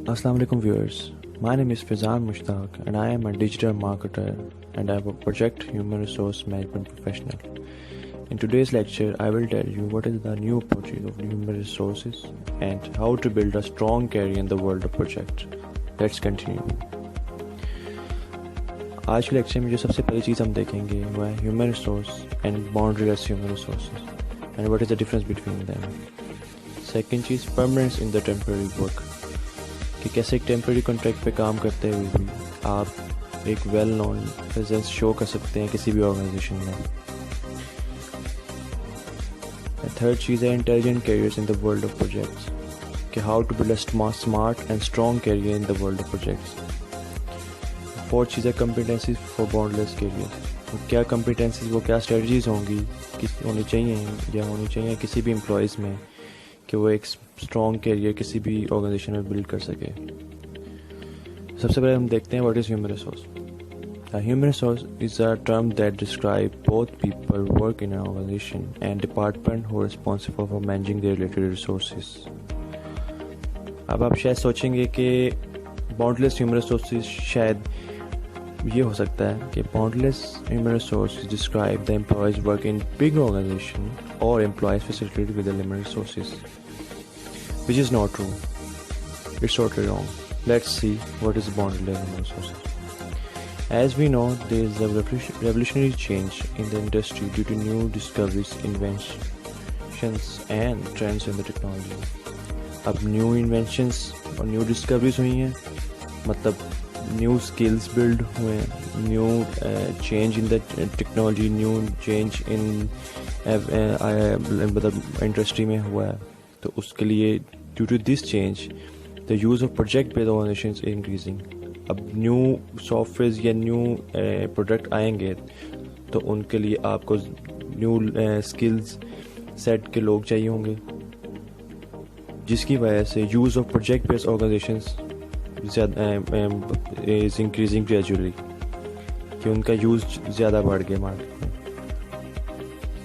Assalamu alaikum viewers. My name is Fizan Mushtaq and I am a digital marketer and I am a project human resource management professional. In today's lecture, I will tell you what is the new approach of human resources and how to build a strong career in the world of project. Let's continue. آج کے lecture میں جو سب سے پہلی چیز ہم دیکھیں گے وہ ہے human resource and boundaryless human resources and what is the difference between them. Second چیز permanence in the temporary work, کہ کیسے ایک ٹیمپرری کانٹریکٹ پہ کام کرتے ہوئے بھی آپ ایک ویل نون پریزنس شو کر سکتے ہیں کسی بھی آرگنائزیشن میں. تھرڈ چیز ہے intelligent careers in the world of projects, کہ how to build a smart and strong career in the world of projects. Fourth چیز ہے کمپیٹنسیز فار باؤنڈلیس کیریئر, کیا کمپیٹنسیز وہ کیا اسٹریٹجیز ہوں گی ہونی چاہیے کسی بھی امپلائیز میں کہ وہ ایک اسٹرانگ کیریئر کسی بھی آرگنائزیشن میں بلڈ کر سکے. سب سے پہلے ہم دیکھتے ہیں what is human resource. Human resource is a term that describe both people work in an organization and department who responsible for managing their related resources. اب آپ شاید سوچیں گے کہ باؤنڈلیس ہیومن ریسورسز شاید یہ ہو سکتا ہے کہ boundless human resources describe the employees work in big organization اور employees facilitated with limited resources, which is not true. It's totally wrong. Let's see what is boundless human resources. As we know, there is a revolutionary change in the industry due to new discoveries, inventions and trends in the technology. اب new inventions اور new discoveries ہوئی ہیں, مطلب new skills build ہوئے ہیں, new change in the technology, new change in مطلب industry میں ہوا ہے. تو اس کے لیے due to this change the use of project based organizations is increasing. اب نیو سافٹ ویئرز یا نیو پروڈکٹ آئیں گے تو ان کے لیے آپ کو نیو اسکلز سیٹ کے لوگ چاہیے ہوں گے, جس کی وجہ سے use of project based organizations is increasing gradually, کہ ان کا یوز زیادہ بڑھ گیا مارکیٹ میں.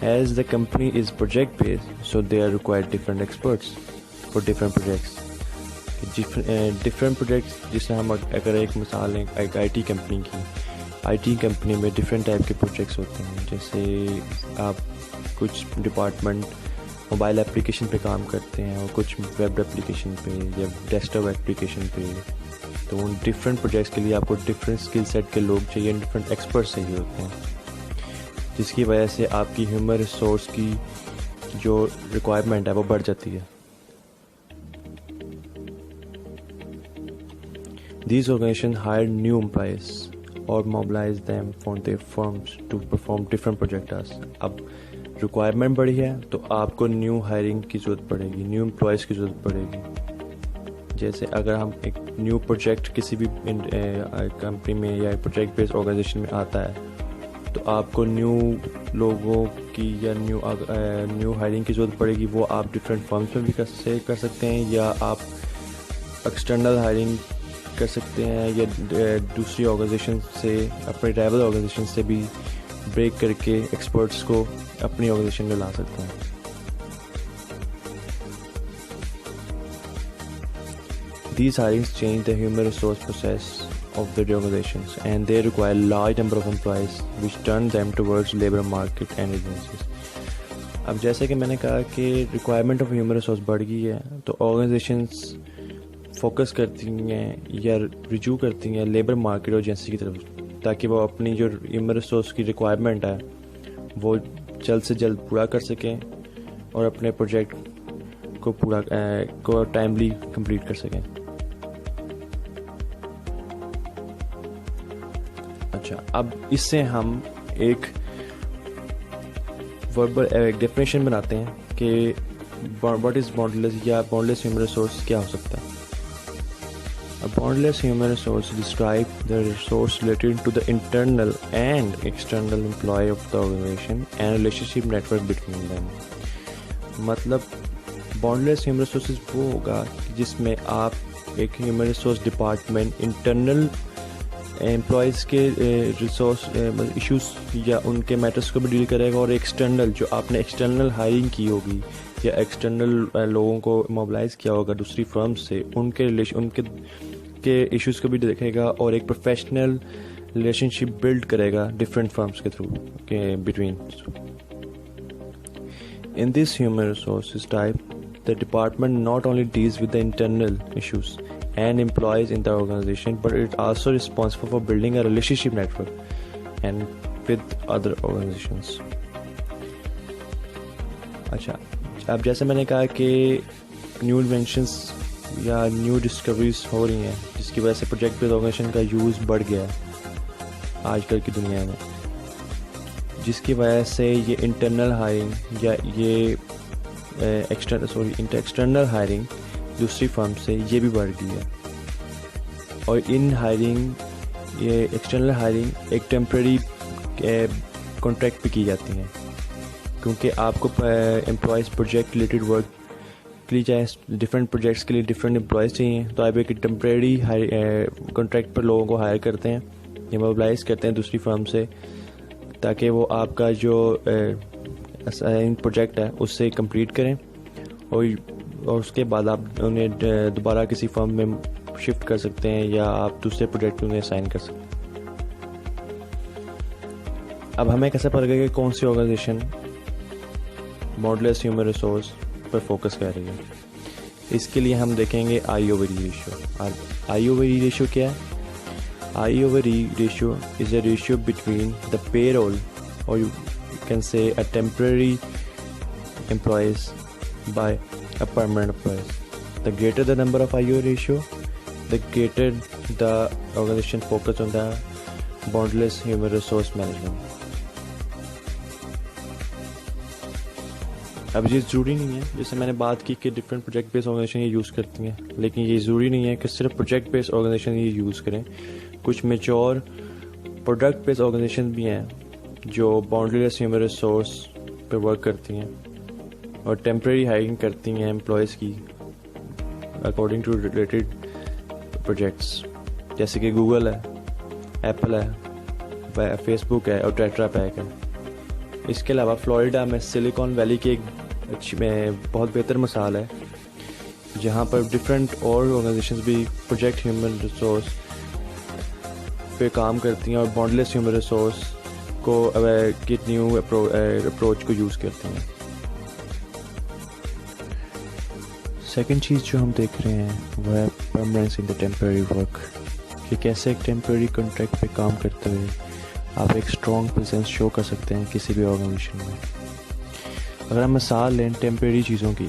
As the company is project based, so they are required different experts for different projects. Different projects, جس میں ہم اگر ایک مثال لیں ایک IT کمپنی کی, IT کمپنی میں ڈفرینٹ ٹائپ کے پروجیکٹس ہوتے ہیں. جیسے آپ کچھ ڈپارٹمنٹ موبائل اپلیکیشن پہ کام کرتے ہیں اور کچھ ویب اپلیکیشن پہ یا ڈیسک ٹاپ اپلیکیشن پہ, تو ان ڈفرینٹ پروجیکٹس کے لیے آپ کو ڈفرینٹ اسکل سیٹ کے لوگ چاہیے, ڈفرینٹ ایکسپرٹس چاہیے ہوتے ہیں, جس کی وجہ سے آپ کی ہیومن ریسورس کی جو ریکوائرمنٹ ہے وہ بڑھ جاتی ہے. These organization hire new employees اور mobilize them for their firms to perform different projects. اب ریکوائرمنٹ بڑھی ہے تو آپ کو نیو ہائرنگ کی ضرورت پڑے گی, نیو امپلائیز کی ضرورت پڑے گی. جیسے اگر ہم ایک نیو پروجیکٹ کسی بھی کمپنی میں یا پروجیکٹ بیسڈ آرگنائزیشن میں آتا ہے تو آپ کو نیو لوگوں کی یا نیو ہائرنگ کی ضرورت پڑے گی. وہ آپ ڈفرینٹ فرمز میں بھی کر سکتے ہیں, یا آپ ایکسٹرنل ہائرنگ کر سکتے ہیں, یا دوسری آرگنائزیشن سے اپنے رائیول آرگنائزیشن سے بھی بریک کر کے ایکسپرٹس کو اپنی آرگنائزیشن میں لا سکتے ہیں. These hirings change the human resource process of the organizations and they require large number of employees which turn them towards labor market and agencies. اب جیسے کہ میں نے کہا کہ ریکوائرمنٹ آف ہیومن ریسورس بڑھ گئی ہے تو آرگنائزیشنس فوکس کرتی ہیں یا رجوع کرتی ہیں لیبر مارکیٹ اور ایجنسی کی طرف, تاکہ وہ اپنی جو ہیومن ریسورس کی ریکوائرمنٹ ہے وہ جلد سے جلد پورا کر سکیں اور اپنے پروجیکٹ کو ٹائملی کمپلیٹ کر سکیں. اچھا, اب اس سے ہم ایک ڈیفینیشن بناتے ہیں کہ واٹ از باؤنڈلیس یا باؤنڈلیس ہیومن ریسورس کیا ہو سکتا ہے. Boundless human resource describe the resource related to the internal and external employee of the organization and relationship network between them. مطلب باؤنڈلیس ہیومن ریسورسز وہ ہوگا جس میں آپ ایک human resource department internal employees کے ریسورس ایشوز یا ان کے میٹرس کو بھی ڈیل کرے گا, اور ایکسٹرنل جو آپ نے ایکسٹرنل ہائرنگ کی ہوگی یا ایکسٹرنل لوگوں کو موبلائز کیا ہوگا دوسری فرمز سے، ان کے ایشوز کو بھی دیکھے گا اور ایک پروفیشنل ریلیشن شپ بلڈ کرے گا ڈفرینٹ فرمز کے تھرو کے between. In this human resources type, the department not only deals with the internal issues and employees in the organization, but it also responsible for building a relationship network and with other organizations. اچھا، اب جیسے میں نے کہا کہ new inventions یا new discoveries ہو رہی ہیں جس کی وجہ سے پروجیکٹ بیس آرگنائزیشن کا یوز بڑھ گیا ہے آج کل کی دنیا میں، جس کی وجہ سے یہ انٹرنل ہائرنگ یا یہ ایکسٹرنل ہائرنگ دوسری فرم سے یہ بھی بڑھ گئی ہے. اور ان ہائرنگ، یہ ایکسٹرنل ہائرنگ ایک ٹیمپریری کانٹریکٹ پہ کی جاتی ہیں، کیونکہ آپ کو امپلائیز پروجیکٹ ریلیٹڈ ورک کے لیے چاہے ڈفرینٹ پروجیکٹس کے لیے ڈفرینٹ امپلائیز چاہیے، تو آپ ایک ٹیمپریری کانٹریکٹ پر لوگوں کو ہائر کرتے ہیں یا موبلائز کرتے ہیں دوسری فرم سے، تاکہ وہ آپ کا جو پروجیکٹ ہے اس سے کمپلیٹ کریں اور اس کے بعد آپ انہیں دوبارہ کسی فرم میں شفٹ کر سکتے ہیں یا آپ دوسرے پروجیکٹ انہیں اسائن کر سکتے ہیں. اب ہمیں کیسے پتہ لگے کہ کون سی آرگنائزیشن ماڈلس ہیومن ریسورس پر فوکس کر رہی ہے؟ اس کے لیے ہم دیکھیں گے آئی اوور ای ریشو. آئی اوور ای ریشو کیا ہے؟ I over E ratio is a ratio between the payroll, or you can say a temporary employees by a permanent employees. The greater the number of I over ratio, the greater the organization focus on the boundless human resource management. اب یہ ضروری نہیں ہے، جیسے میں نے بات کی کہ ڈفرینٹ پروجیکٹ بیس آرگنائزیشن یہ یوز کرتی ہیں، لیکن یہ ضروری نہیں ہے کہ صرف پروجیکٹ بیس آرگنائزیشن یہ یوز کریں. کچھ میچور پروڈکٹ بیس آرگنائزیشن بھی ہیں جو باؤنڈری لیس ہیومن ریسورس پہ ورک کرتی ہیں اور ٹیمپریری ہائرنگ کرتی ہیں امپلائیز کی اکارڈنگ ٹو ریلیٹڈ پروجیکٹس، جیسے کہ گوگل ہے، ایپل ہے، فیس بک ہے اور ٹیٹرا پیک ہے. اس کے علاوہ فلوریڈا میں سلیکان ویلی کی ایک بہت بہتر مثال ہے جہاں پر ڈفرینٹ اور آرگنائزیشنز بھی پروجیکٹ ہیومن ریسورس پہ کام کرتی ہیں اور باؤنڈلیس ہیومن ریسورس کو کی نیو اپروچ کو یوز کرتی ہیں. سیکنڈ چیز جو ہم دیکھ رہے ہیں وہ ہے permanence in the temporary work, کہ کیسے ایک ٹیمپریری کانٹریکٹ پہ کام کرتے ہوئے آپ ایک اسٹرانگ پریزنس شو کر سکتے ہیں کسی بھی آرگنائزیشن میں. اگر ہم مثال لیں ٹیمپریری چیزوں کی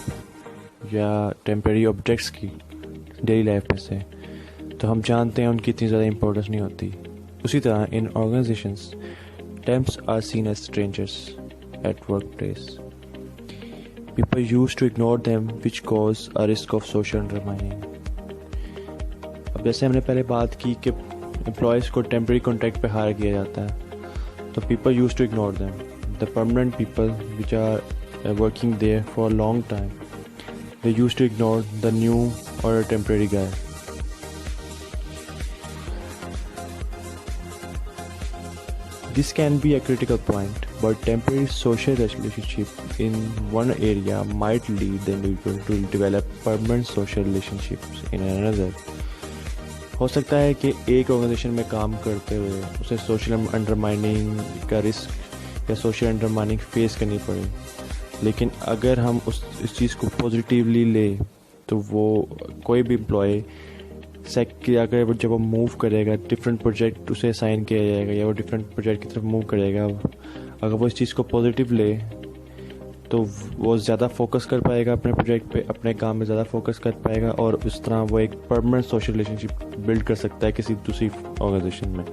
یا ٹیمپریری آبجیکٹس کی ڈیلی لائف میں سے، تو ہم جانتے ہیں ان کی اتنی زیادہ امپورٹنس نہیں ہوتی. اسی طرح in organizations temps are seen as strangers at work place. People use to ignore them which cause a risk of social undermining. اب جیسے ہم نے پہلے بات کی کہ امپلائیز کو ٹیمپریری کانٹریکٹ پہ ہائر کیا جاتا ہے، تو people use to ignore them. The permanent people which are working there for a long time, they use to ignore the new اور temporary guy. This can be a critical point, but temporary social relationship in one area might lead the individual to develop permanent social relationships in another. ہو سکتا ہے کہ ایک organization میں کام کرتے ہوئے اسے social انڈرمائننگ کا رسک یا سوشل انڈرمائننگ فیس کرنی پڑے، لیکن اگر ہم اس چیز کو پازیٹیولی لیں تو وہ کوئی بھی امپلائی اگر جب وہ موو کرے گا ڈفرینٹ پروجیکٹ اسے اسائن کیا جائے گا یا وہ ڈفرینٹ پروجیکٹ کی طرف موو کرے گا، اگر وہ اس چیز کو پازیٹیو لے تو وہ زیادہ فوکس کر پائے گا اپنے پروجیکٹ پہ، اپنے کام میں زیادہ فوکس کر پائے گا اور اس طرح وہ ایک پرماننٹ سوشل ریلیشن شپ بلڈ کر سکتا ہے کسی دوسری آرگنائزیشن میں.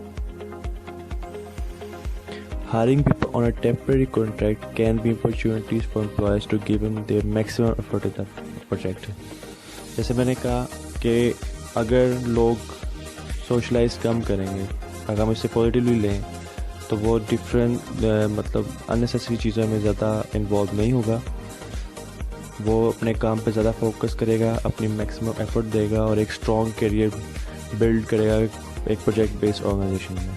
Hiring people on a temporary contract can be opportunities for employees to give them their maximum effort in the project. جیسے میں نے کہا کہ اگر لوگ سوشلائز کم کریں گے، اگر ہم اس سے پازیٹیولی لیں تو وہ ڈفرینٹ اننیسیسری چیزوں میں زیادہ انوالو نہیں ہوگا، وہ اپنے کام پہ زیادہ فوکس کرے گا، اپنی میکسیمم ایفرٹ دے گا اور ایک اسٹرانگ کیریئر بلڈ کرے گا ایک پروجیکٹ بیسڈ آرگنائزیشن میں.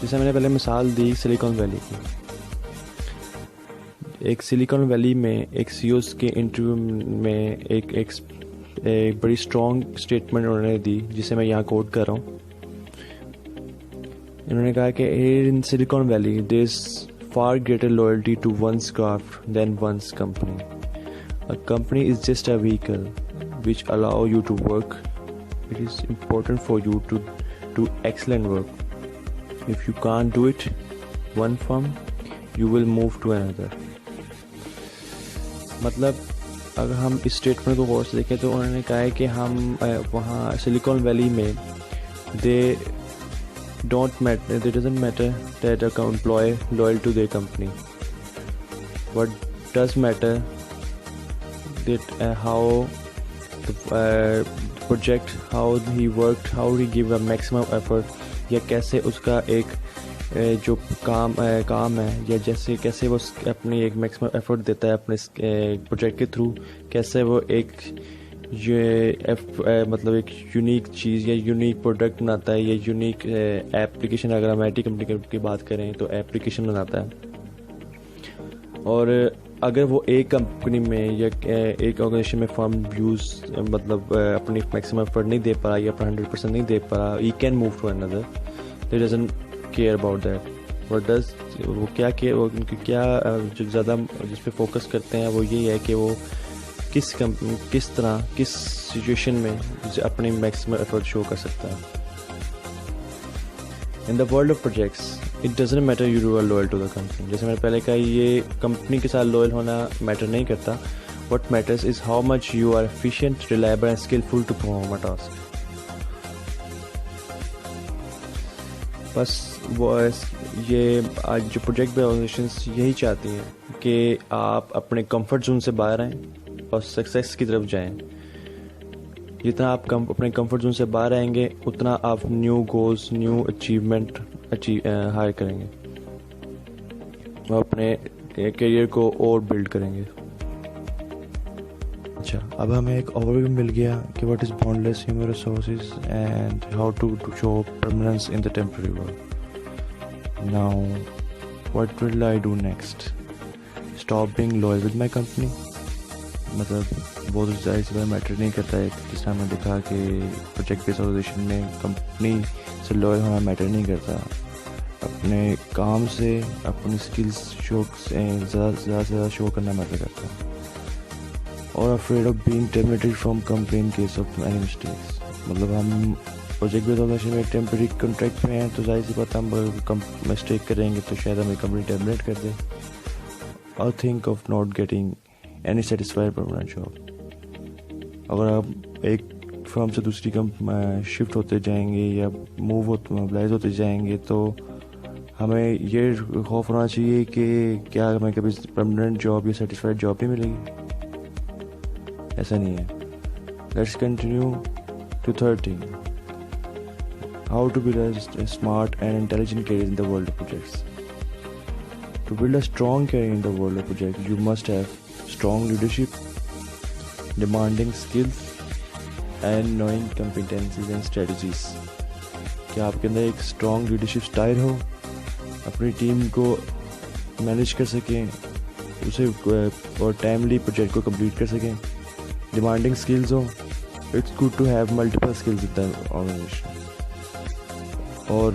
جیسے میں نے پہلے مثال دی سلیکان ویلی کی، ایک سلیکن ویلی میں ایک سی اوز کے انٹرویو میں ایک بڑی اسٹرانگ اسٹیٹمنٹ انہوں نے دی جسے میں یہاں کوٹ کر رہا ہوں. انہوں نے کہا کہ ان silicon valley there is far greater loyalty to one's craft than one's company. A company is just a vehicle which allow you to work. It is important for you to do excellent work. If you can't do it one firm, you will move to another. مطلب اگر ہم اس statement کو غور سے دیکھیں تو انہوں نے کہا ہے کہ ہم وہاں سلیکن ویلی میں it doesn't matter that a employee loyal to their company. What does matter that how the project, how he worked, how he give a maximum effort, یا کیسے اس کا ایک جو کام ہے یا جیسے کیسے وہ اپنی ایک میکسیمم ایفرٹ دیتا ہے اپنے پروجیکٹ کے تھرو, کیسے وہ ایک مطلب ایک یونیک چیز یا یونیک پروڈکٹ بناتا ہے یا یونیک ایپلیکیشن. اگر ہم آئی ٹی کمپنی کی بات کریں تو ایپلیکیشن بناتا ہے. اور اگر وہ ایک کمپنی میں یا ایک آرگنائزیشن میں فرم یوز مطلب اپنی میکسیمم ایفرٹ نہیں دے پا رہا یا اپنا 100% نہیں دے پا رہا, ہی کین موو ٹو اندر. They doesn't care about that. What does وہ کیا جو زیادہ جس پہ فوکس کرتے ہیں وہ یہی ہے کہ وہ کس طرح کس سچویشن میں اسے اپنی میکسیمم ایفرٹ شو کر سکتا ہے. In the world of projects it doesn't matter you are loyal to the company. جیسے میں نے پہلے کہا, یہ کمپنی کے ساتھ لوئل ہونا میٹر نہیں کرتا. What matters is how much you are efficient, reliable and skilful to perform a task. بس وہ یہ آج جو پروجیکٹ پہ آرگنائزیشنس یہی چاہتی ہیں کہ آپ اپنے کمفرٹ زون سے باہر آئیں اور سکسیس کی طرف جائیں. جتنا آپ اپنے کمفرٹ زون سے باہر آئیں گے اتنا آپ new goals, new achievement hire کریں گے اور اپنے کیریئر کو اور بلڈ کریں گے. اچھا, اب ہمیں ایک اوور ویو مل گیا کہ what is boundless human resources and how to show permanence in the temporary world. Now what will I do next? Stop being loyal with my company. مطلب وہ تو ظاہر سی بات میٹر نہیں کرتا ہے. جس طرح میں نے دیکھا کہ پروجیکٹ بیس آرگنائزیشن میں کمپنی سے لوئل ہونا میٹر نہیں کرتا. اپنے کام سے اپنی اسکلس زیادہ سے زیادہ شو کرنا میٹر کرتا ہے. اور afraid of being terminated from company in case of any mistakes. مطلب ہم پروجیکٹ بیس آرگنائزیشن میں ٹیمپرری کانٹریکٹ میں ہیں تو ظاہر سی بات ہم مسٹیک کریں گے تو شاید ہمیں کمپنی ٹرمینیٹ کر دے. اور think of not getting any satisfied permanent job. اگر آپ ایک فرم سے دوسری شفٹ ہوتے جائیں گے یا موبلائز ہوتے جائیں گے تو ہمیں یہ خوف ہونا چاہیے کہ کیا ہمیں کبھی پرماننٹ جاب یا سیٹسفائڈ جاب نہیں ملے گی. ایسا نہیں ہے. Let's continue to 13. How to build a smart and intelligent career in the world of projects. To build a strong career in the world of projects, you must have strong leadership, demanding skills, and knowing competencies and strategies. کہ آپ کے اندر ایک strong leadership style ہو, اپنی team کو manage کر سکیں, اسے اور ٹائملی پروجیکٹ کو کمپلیٹ کر سکیں. ڈیمانڈنگ اسکلز ہو. It's good to have multiple skills in the organization. اور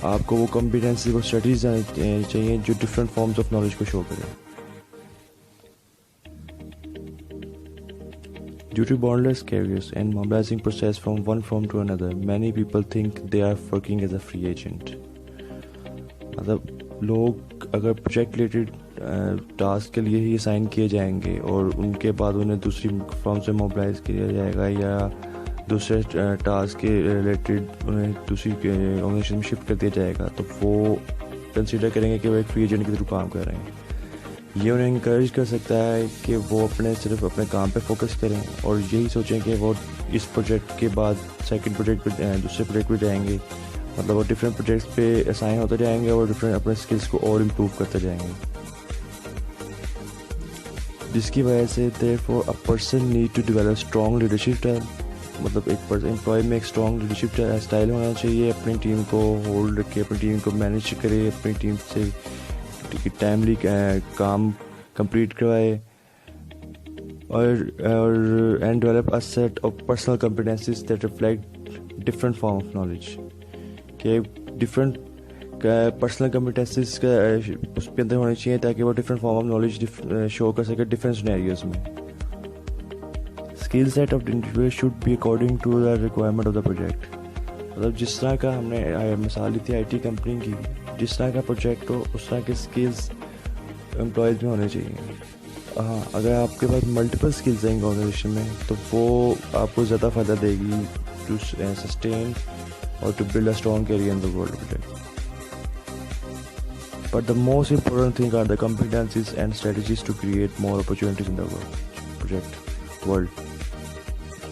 آپ کو وہ کمپیٹنسی کو اسٹڈیز چاہیے جو ڈفرینٹ فارمز آف نالج کو شو کرے. Due to boundless careers and mobilizing process from one firm to another, many people think they are working as a free agent. مطلب لوگ اگر پروجیکٹ ریلیٹڈ ٹاسک کے لیے ہی اسائن کیے جائیں گے اور ان کے بعد انہیں دوسری فرم سے موبلائز کیا جائے گا یا دوسرے ٹاسک کے ریلیٹڈ انہیں دوسری آرگنائزیشن میں شفٹ کر دیا جائے گا تو وہ کنسیڈر کریں گے کہ وہ ایک فری ایجنٹ کے تھرو کام کر رہے ہیں. یہ انہیں انکریج کر سکتا ہے کہ وہ صرف اپنے کام پہ فوکس کریں اور یہی سوچیں کہ وہ اس پروجیکٹ کے بعد سیکنڈ پروجیکٹ پہ دوسرے پروجیکٹ پہ جائیں گے. مطلب وہ ڈفرینٹ پروجیکٹس پہ اسائن ہوتے جائیں گے اور ڈفرینٹ اپنے اسکلس کو اور امپروو کرتے جائیں گے, جس کی وجہ سے therefore a person need to develop strong leadership style. مطلب ایک امپلائی میں ایک اسٹرانگ لیڈرشپ اسٹائل ہونا چاہیے, اپنی ٹیم کو ہولڈ رکھے, اپنی ٹیم کو مینیج کرے, اپنی ٹیم سے ٹائملی کام کمپلیٹ کروائے اور and develop a set of personal competencies that reflect different form of knowledge. کہ ڈفرینٹ پرسنل کمپیٹنسیز کا اس کے اندر ہونے چاہیے تاکہ وہ different form of knowledge show کر سکے ڈفرینٹ سینیریوز میں. Skill set of individual should be according to the requirement of the project. مطلب جس طرح کا ہم نے مثال لی تھی آئی ٹی کمپنی کی, جس طرح کا پروجیکٹ ہو اس طرح کے اسکلز امپلائیز میں ہونے چاہیے. ہاں, اگر آپ کے پاس ملٹیپل اسکلز ہیں آرگنائزیشن میں تو وہ آپ کو زیادہ فائدہ دے گی ٹو سسٹین اور to build a strong career in the world project. But the most important thing are the competencies and strategies to create more opportunities in the project world.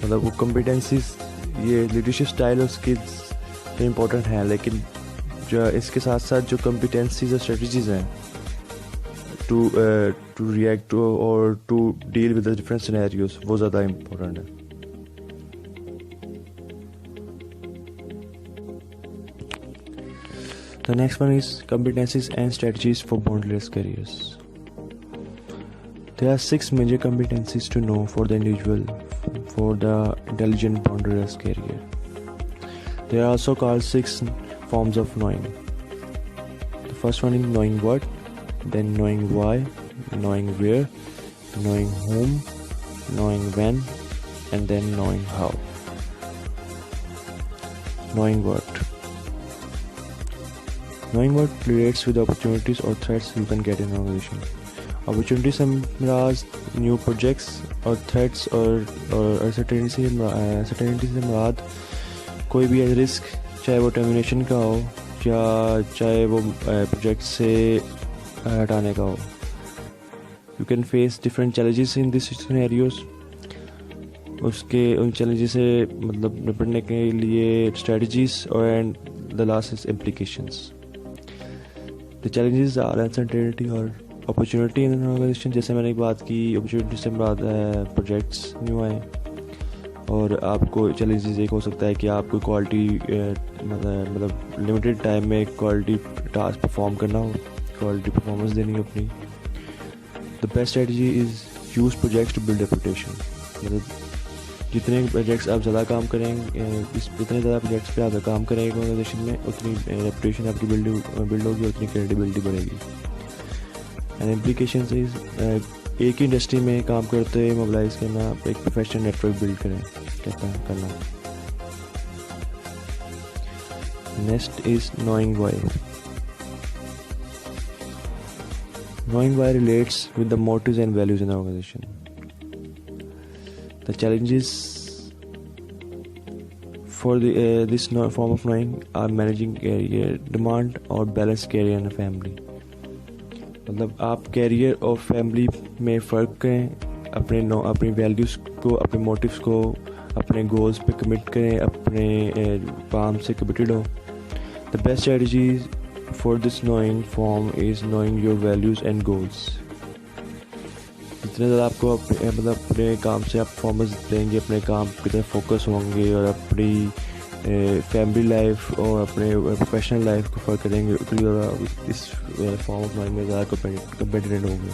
مطلب وہ کمپیٹنسیز, یہ لیڈرشپ اسٹائل اور skills important ہیں, لیکن جو اس کے ساتھ ساتھ جو کمپیٹنسیز اور اسٹریٹجیز ہیں ٹو ریئیکٹ اور to deal with the different scenarios وہ زیادہ امپورٹنٹ ہے. The next one is competencies and strategies for boundless careers. There are 6 major competencies to know for the individual for the intelligent boundless career. They are also called 6 forms of knowing. The first one is knowing what, then knowing why, knowing where, knowing whom, knowing when, and then knowing how. Knowing what. Knowing what relates with the opportunities or threats you can get in an organization. Opportunities سے مراد new projects اور threats اور uncertainty سے مراد کوئی بھی risk, چاہے وہ termination کا ہو یا چاہے وہ پروجیکٹ سے ہٹانے کا ہو. You can face different challenges in these scenarios. اس کے ان چیلنجز سے مطلب نپٹنے کے لیے اسٹریٹجیز اور and the last is implications. The challenges are uncertainty اور opportunity in an organization. جیسے میں نے ایک بات کی, opportunity سے مراد ہے پروجیکٹس نیو آئیں, اور آپ کو چیلنجز ایک ہو سکتا ہے کہ آپ کو کوالٹی مطلب لمیٹیڈ ٹائم میں کوالٹی ٹاسک پرفارم کرنا ہو, کوالٹی پرفارمنس دینی ہو اپنی. The best strategy is use projects to build reputation. مطلب جتنے پروجیکٹس آپ زیادہ کام کریں, جتنے زیادہ پروجیکٹس پہ آپ کام کریں گے آرگنائزیشن میں, اتنی ریپوٹیشن آپ کی بلڈ ہوگی, اتنی کریڈیبلٹی بڑھے گی. اینڈ امپلیکیشنز از ایک ہی انڈسٹری میں کام کرتے ہوئے موبلائز کرنا, ایک پروفیشنل نیٹ ورک بلڈ کرنا. Next is knowing why. Knowing why relates with the motives and values in the organization. The challenges for this form of knowing are managing career demand or balance career and family. مطلب آپ career اور family میں فرق کریں, اپنی values کو, اپنے motives کو, اپنے گولز پہ کمٹ کریں, اپنے کام سے committed who. The best strategy for this knowing form is knowing your values and goals. جتنے زیادہ آپ کو اپنے کام سے آپ پرفارمنس دیں گے, اپنے کام کی طرف فوکس ہوں گے اور اپنی فیملی لائف اور اپنے پروفیشنل لائف کو فرق کریں گے, اتنی زیادہ اس فارم آف نوئنگ میں زیادہ کمپیٹیٹنٹ ہوں گے.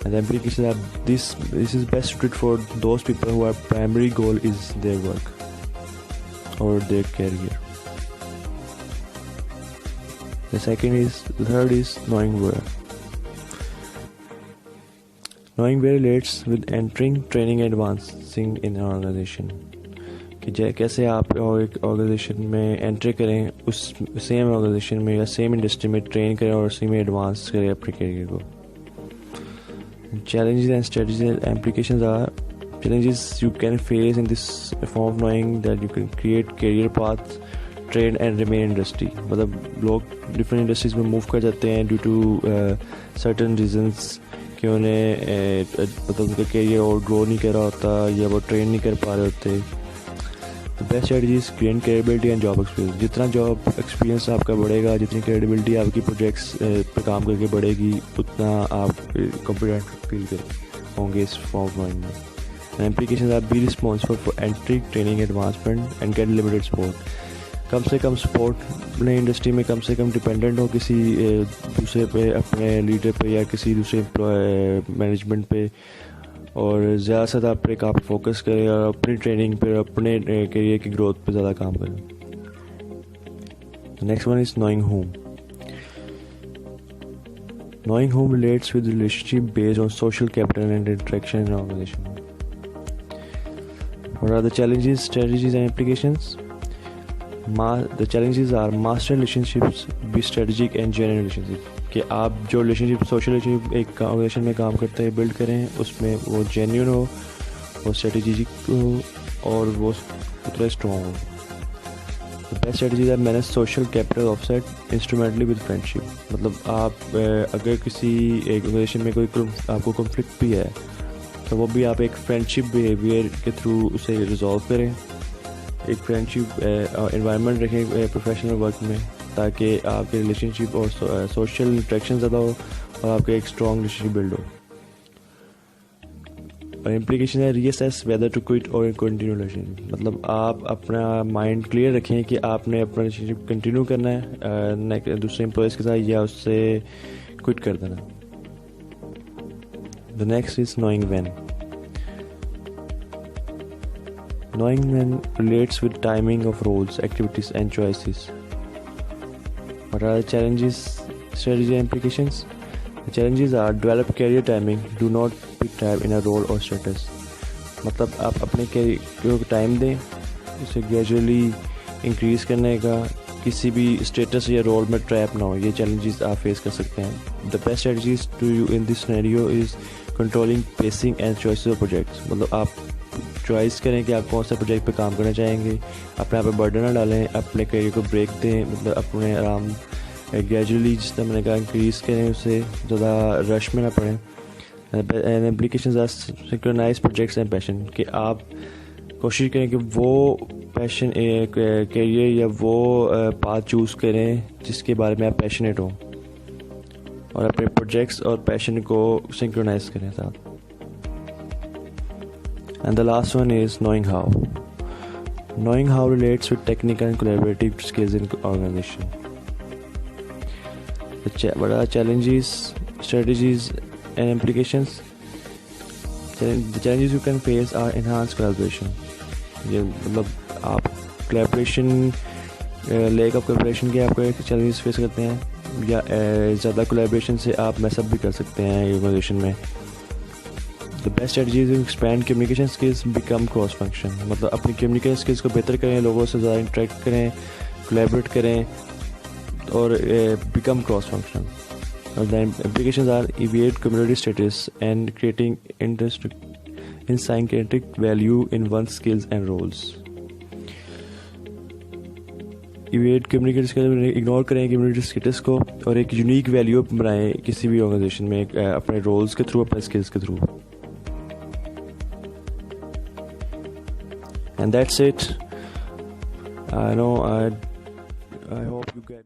And the implication that this is best suited for those people who are primary goal is their work or their career. The third is knowing where. Knowing where relates with entering, training and advancing in an organization. کہ کیسے آپ ایک organization میں entry کریں, اس same organization میں یا same industry میں train کریں اور اسی میں ایڈوانس کریں اپنے کیریئر کو. Challenges and strategies and implications are challenges you can face in this form of knowing that you can create career paths, train and remain industry. مطلب لوگ ڈفرینٹ انڈسٹریز میں موو کر جاتے ہیں ڈیو ٹو سرٹن ریزنس کہ انہیں مطلب ان کا کیریئر اور گرو نہیں کر رہا ہوتا یا وہ ٹرین نہیں کر پا رہے ہوتے. The best strategy is gain credibility and job experience. جتنا جاب ایکسپیرینس آپ کا بڑھے گا, جتنی کریڈیبلٹی آپ کی پروجیکٹس پہ کام کر کے بڑھے گی, اتنا آپ کانفیڈنٹ فیل ہوں گے اس فارم آف نوئنگ میں. And implications are be responsible for entry, training, advancement and get limited support. کم سے کم سپورٹ لیں انڈسٹری میں، کم سے کم ڈپینڈنٹ ہو کسی دوسرے پہ، اپنے لیڈر پہ یا کسی دوسرے مینجمنٹ پہ، اور زیادہ سے زیادہ اپنے کام پہ فوکس کریں اور اپنی ٹریننگ پہ، اپنے کیریئر کی گروتھ پہ زیادہ کام کریں. Next one is knowing home. Knowing whom relates with relationship based on social capital and interaction in an organization. What are the challenges, strategies and implications? The challenges are master relationships, be strategic and genuine relationship. کہ آپ جو relationship, social relationship ایک organization میں کام کرتے ہیں blood کریں، اس میں وہ جینیون ہو، وہ اسٹریٹجک ہو اور وہ اتنا اسٹرانگ ہو. بیسٹ اسٹریٹجیز ہے manage social capital of set instrumentally with friendship. مطلب آپ اگر کسی ایک آرگنائزیشن میں کوئی آپ کو کنفلکٹ بھی ہے تو وہ بھی آپ ایک فرینڈشپ بیہیویئر کے تھرو اسے ریزالو کریں. ایک فرینڈشپ انوائرمنٹ رکھیں پروفیشنل ورک میں، تاکہ آپ کے ریلیشن شپ اور سوشل انٹریکشن زیادہ ہو اور آپ کا ایک اسٹرانگ ریلیشن شپ بلڈ ہو. اور امپلیکیشن ہے ری اسیس ویدر ٹو کوئٹ اور کنٹینیو ریلیشن. مطلب آپ اپنا مائنڈ کلیئر رکھیں کہ آپ نے اپنا ریلیشن شپ کنٹینیو کرنا ہے دوسرے امپلائیز کے ساتھ یا اس سے کوئٹ کر دینا. The next is knowing when. Knowing when relates with timing of roles, activities and choices. What are the challenges, strategies and implications? The challenges are develop career timing, do not pick time in a role or status. مطلب آپ اپنے career کو time دیں، اسے gradually increase کرنے کا، کسی بھی اسٹیٹس یا رول میں ٹریپ نہ ہو. یہ چیلنجز آپ فیس کر سکتے ہیں. The best strategies to you in this scenario is controlling pacing and choices of projects. مطلب آپ چوائس کریں کہ آپ کون سے پروجیکٹ پہ کام کرنا چاہیں گے، اپنے آپ پہ برڈن نہ ڈالیں، اپنے کیریئر کو بریک دیں. مطلب اپنے آرام گریجولی جس طرح میں نے کہا انکریز کریں، اسے زیادہ رش میں نہ پڑیں. Applications are synchronize projects and passion. کہ آپ کوشش کریں کہ وہ پیشن کیریئر یا وہ پاتھ چوز کریں جس کے بارے میں آپ پیشنیٹ ہوں، اور اپنے پروجیکٹس اور پیشن کو سنکرونائز کریں ساتھ. And the last one is knowing how. Knowing how relates with technical and collaborative skills in organization. What are challenges, strategies and implications? The challenges you can face are enhanced collaboration. یہ مطلب آپ collaboration lack of collaboration کے آپ کو ایک challenges face کرتے ہیں، یا زیادہ collaboration سے آپ میس اپ بھی کر سکتے ہیں organization میں. The best strategy is to expand communication skills, become cross function. مطلب اپنی communication skills کو بہتر کریں، لوگوں سے زیادہ انٹریکٹ کریں، collaborate کریں اور become cross function. And the implications are evade community status and creating interest in scientific value in one's skills and roles. Avoid community skill, ignore کریں کمیونٹی اسٹیٹس کو اور ایک یونیک ویلیو بنائیں کسی بھی آرگنائزیشن میں اپنے رولز کے تھرو، اپنے اسکلس کے through. And that's it. I hope you get